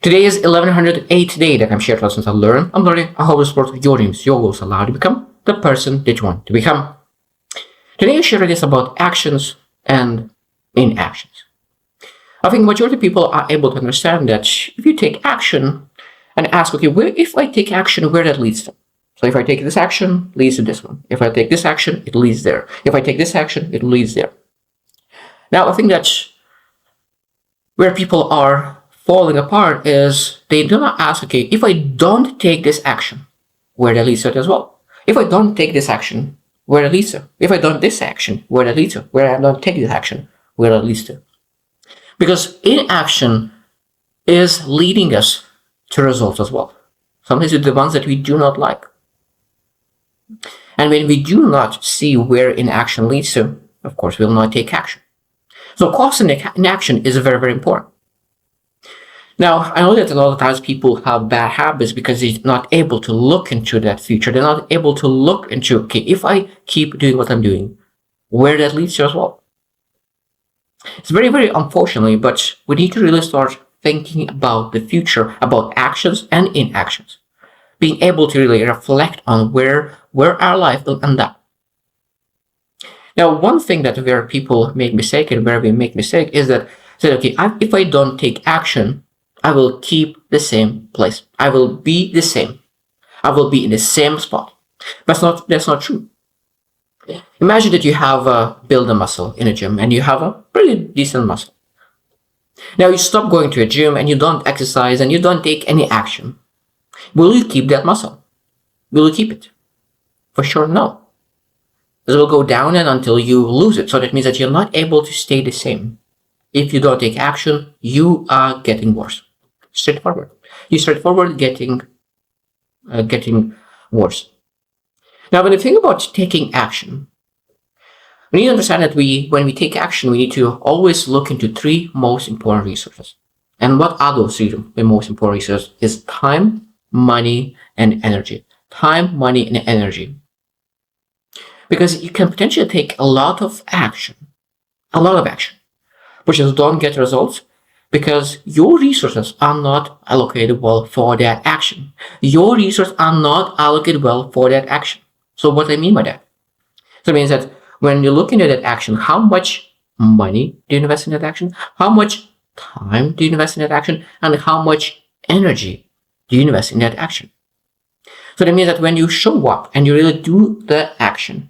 Today is 1108th day that I'm sharing lessons I learn. I'm learning how to support your dreams, your goals, allow you to become the person that you want to become. Today I share this about actions and inactions. I think majority of people are able to understand that if you take action and ask, okay, if I take action, where that leads to? So if I take this action, leads to this one. If I take this action, it leads there. If I take this action, it leads there. Now I think that's where people are falling apart is they do not ask, okay, if I don't take this action, where that leads to it as well? If I don't take this action, where that leads to? If I don't this action, where that leads to? Where I don't take this action, where that leads to? Because inaction is leading us to results as well. Sometimes it's the ones that we do not like. And when we do not see where inaction leads to, of course, we will not take action. So cause and inaction is very, very important. Now, I know that a lot of times people have bad habits because they're not able to look into that future. They're not able to look into, okay, if I keep doing what I'm doing, where that leads to as well. It's very, very unfortunately, but we need to really start thinking about the future, about actions and inactions. Being able to really reflect on where our life will end up. Now, one thing that where people make mistake and where we make mistake is that, say, okay, if I don't take action, I will keep the same place. I will be the same. I will be in the same spot. But that's not true. Imagine that you have build a muscle in a gym and you have a pretty decent muscle. Now you stop going to a gym and you don't exercise and you don't take any action. Will you keep that muscle? Will you keep it? For sure, no. It will go down and until you lose it. So that means that you're not able to stay the same. If you don't take action, you are getting worse. Straightforward. You straightforward getting worse. Now, when you think about taking action, we need to understand that when we take action, we need to always look into three most important resources. And what are those three most important resources? Is time, money, and energy. Time, money, and energy. Because you can potentially take a lot of action, but just don't get results because your resources are not allocated well for that action. Your resources are not allocated well for that action. So what I mean by that? So it means that when you're looking at that action, how much money do you invest in that action? How much time do you invest in that action? And how much energy do you invest in that action? So that means that when you show up and you really do the action,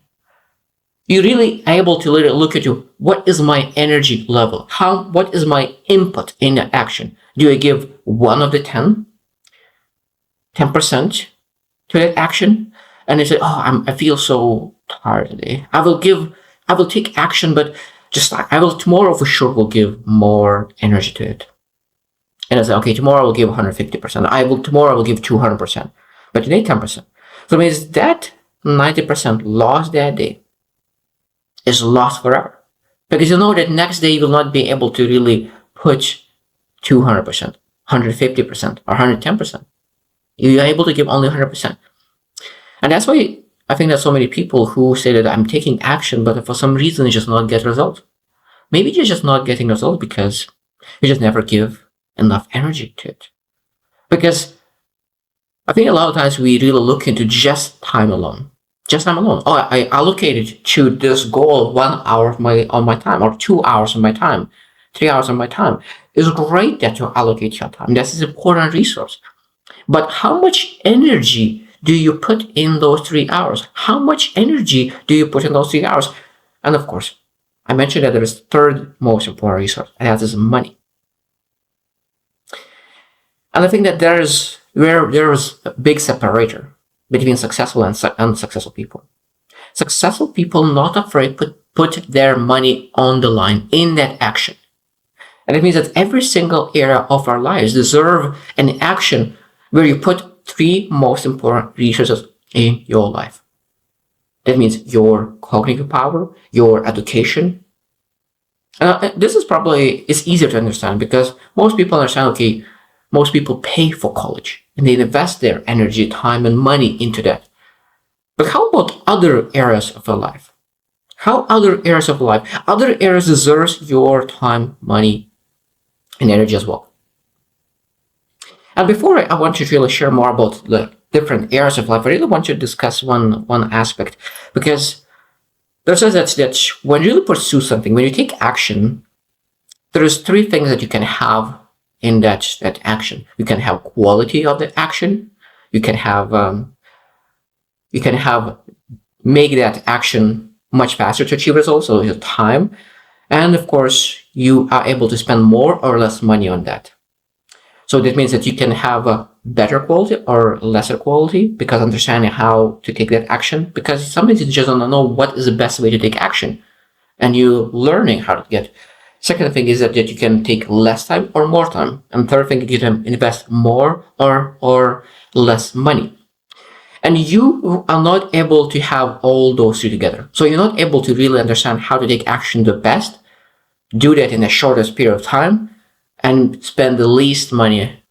you're really able to literally look at what is my energy level? What is my input in that action? Do I give 1 of the 10% to that action? And I say, I feel so tired today. I will take action, but tomorrow for sure will give more energy to it. And I say, okay, tomorrow I will give 150%. Tomorrow I will give 200%. But today 10%. So it means that 90% lost that day is lost forever. Because you know that next day you will not be able to really put 200%, 150%, or 110%. You are able to give only 100%. And that's why I think there's so many people who say that I'm taking action, but for some reason they just not get results. Maybe you're just not getting results because you just never give enough energy to it. Because I think a lot of times we really look into just time alone. Just time alone. I allocated to this goal 1 hour of my time, or 2 hours of my time, 3 hours of my time. It's great that you allocate your time. That's an important resource. But how much energy do you put in those 3 hours? How much energy do you put in those 3 hours? And of course, I mentioned that there is third most important resource, and that is money. And I think that there is a big separator between successful and unsuccessful people. Successful people not afraid put their money on the line in that action. And it means that every single area of our lives deserve an action where you put three most important resources in your life. That means your cognitive power, your education. This is easier to understand because most people understand, okay, most people pay for college and they invest their energy, time, and money into that. But how about other areas of your life? How other areas of life, other areas deserves your time, money, and energy as well. And before I want to really share more about the different areas of life, I really want to discuss one aspect, because there's that when you really pursue something, when you take action, there's three things that you can have in that action. You can have quality of the action. You can have make that action much faster to achieve results, so your time, and of course you are able to spend more or less money on that. So that means that you can have a better quality or lesser quality, because understanding how to take that action, because sometimes you just don't know what is the best way to take action, and you learning how to get. Second thing is that you can take less time or more time, and third thing, you can invest more or less money. And you are not able to have all those three together. So you're not able to really understand how to take action the best, do that in the shortest period of time, and spend the least money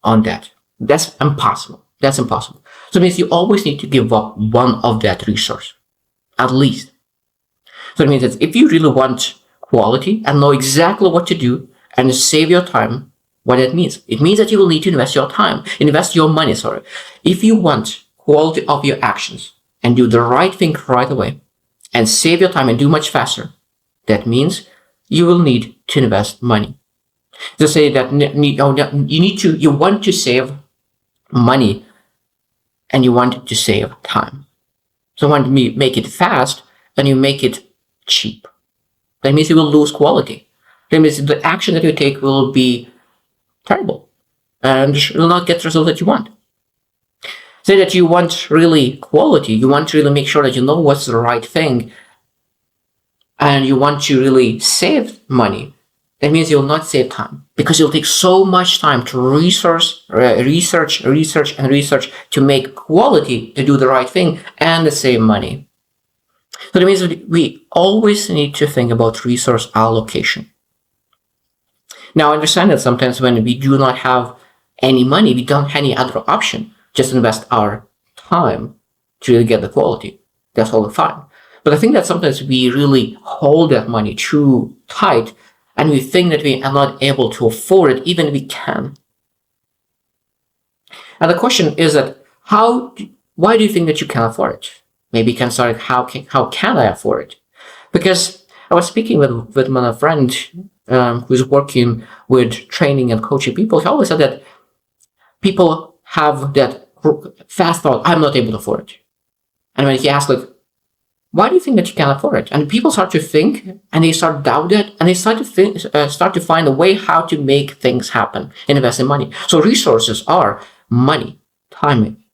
on that. That's impossible. That's impossible. So it means you always need to give up one of that resource, at least. So it means that if you really want quality and know exactly what to do and save your time, what it means? It means that you will need to invest your time, invest your money, sorry. If you want quality of your actions and do the right thing right away and save your time and do much faster, that means you will need to invest money. To say that you want to save money and you want to save time. So you want to make it fast and you make it cheap. That means you will lose quality. That means the action that you take will be terrible and will not get the result that you want. Say that you want really quality, you want to really make sure that you know what's the right thing, and you want to really save money. That means you'll not save time, because it'll take so much time to research to make quality, to do the right thing, and to save money. So that means that we always need to think about resource allocation. Now, I understand that sometimes when we do not have any money, we don't have any other option. Just invest our time to really get the quality. That's all fine. But I think that sometimes we really hold that money too tight, and we think that we are not able to afford it, even if we can. And the question is that why do you think that you can afford it? Maybe you can start, how can I afford it? Because I was speaking with my friend who's working with training and coaching people. He always said that people have that fast thought, I'm not able to afford it. And when he asked, why do you think that you can afford it? And people start to think, and they start doubt it, and they start to find a way how to make things happen, invest in money. So resources are money, time,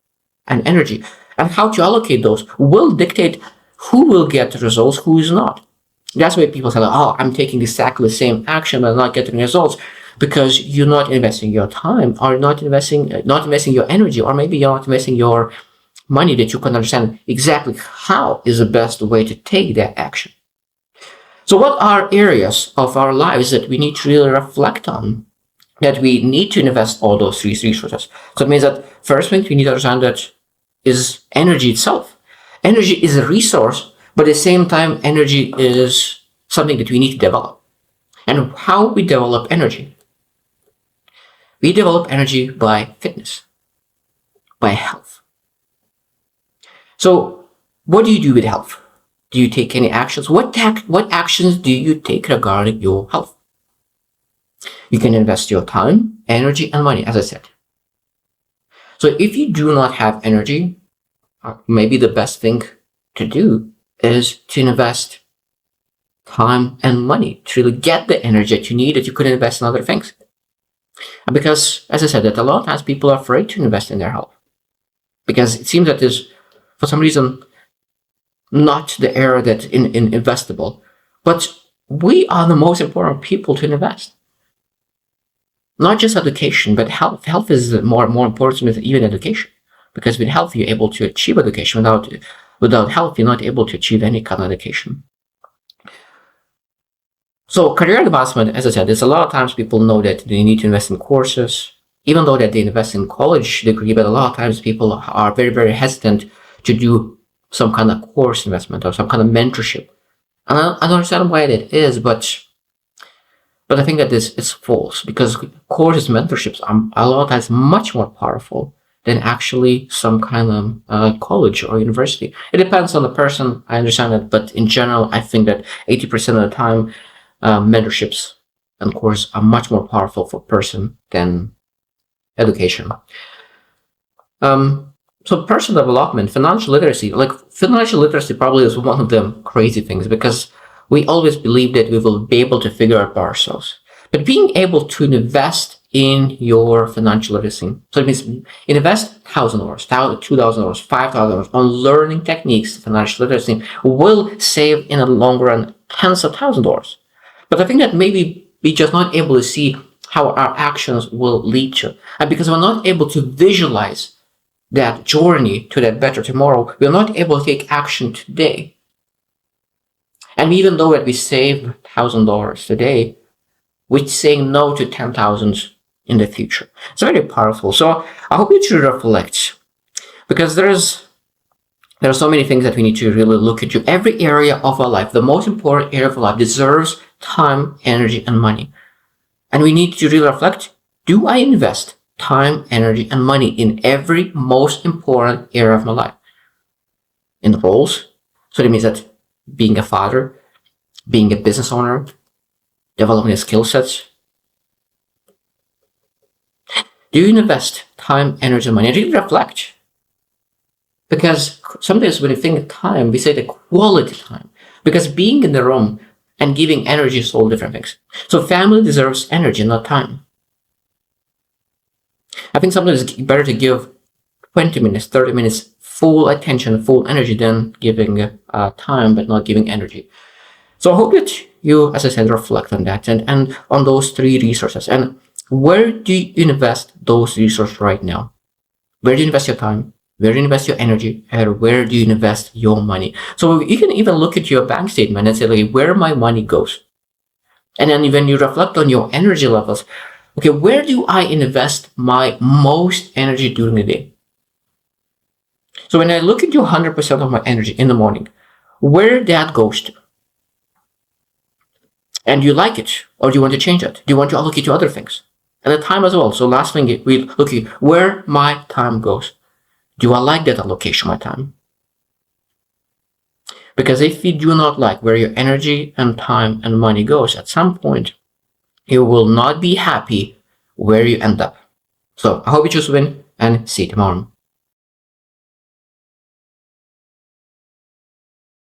and energy. And how to allocate those will dictate who will get the results, who is not. That's why people say, oh, I'm taking exactly the same action but not getting results, because you're not investing your time, or not investing your energy, or maybe you're not investing your money that you can understand exactly how is the best way to take that action. So what are areas of our lives that we need to really reflect on, that we need to invest all those three resources? So it means that first thing we need to understand that is energy itself. Energy is a resource, but at the same time, energy is something that we need to develop. And how we develop energy? We develop energy by fitness, by health. So what do you do with health? Do you take any actions? What actions do you take regarding your health? You can invest your time, energy, and money, as I said. So if you do not have energy, maybe the best thing to do is to invest time and money to really get the energy that you need, that you could invest in other things. And because, as I said, that a lot of times people are afraid to invest in their health, because it seems that there's, for some reason, not the area that's investable. But we are the most important people to invest. Not just education, but health. Health is more important than even education, because with health you're able to achieve education. Without health, you're not able to achieve any kind of education. So career advancement, as I said, there's a lot of times people know that they need to invest in courses, even though that they invest in college degree, but a lot of times people are very, very hesitant to do some kind of course investment or some kind of mentorship. And I don't understand why that is, but I think that this is false, because courses, mentorships are a lot of times much more powerful than actually some kind of college or university. It depends on the person, I understand that, but in general, I think that 80% of the time, mentorships and courses are much more powerful for a person than education. So personal development, financial literacy probably is one of the crazy things, because we always believe that we will be able to figure out by ourselves. But being able to invest in your financial literacy, so it means invest $1,000, $2,000, $5,000 on learning techniques, financial literacy will save in the long run tens of thousands of dollars. But I think that maybe we're just not able to see how our actions will lead to. And because we're not able to visualize that journey to that better tomorrow, we're not able to take action today. And even though that we save $1,000 today, we're saying no to 10,000 in the future. It's very powerful. So I hope you should reflect, because there are so many things that we need to really look into. Every area of our life, the most important area of our life, deserves time, energy, and money. And we need to really reflect, do I invest time, energy, and money in every most important area of my life? In the roles. So that means that being a father, being a business owner, developing a skill sets. Do you invest time, energy, and money? And really reflect. Because sometimes when you think of time, we say the quality time. Because being in the room and giving energy is all different things. So family deserves energy, not time. I think sometimes it's better to give 20 minutes, 30 minutes full attention, full energy than giving time but not giving energy. So I hope that you, as I said, reflect on that and on those three resources. And where do you invest those resources right now? Where do you invest your time? Where do you invest your energy? And where do you invest your money? So you can even look at your bank statement and say, like, where my money goes. And then when you reflect on your energy levels, okay, where do I invest my most energy during the day? So when I look into 100% of my energy in the morning, where that goes to? And do you like it? Or do you want to change it? Do you want to allocate to other things? And the time as well. So last thing, we look at where my time goes. Do I like that allocation of my time? Because if you do not like where your energy and time and money goes, at some point, you will not be happy where you end up. So I hope you choose win, and see you tomorrow.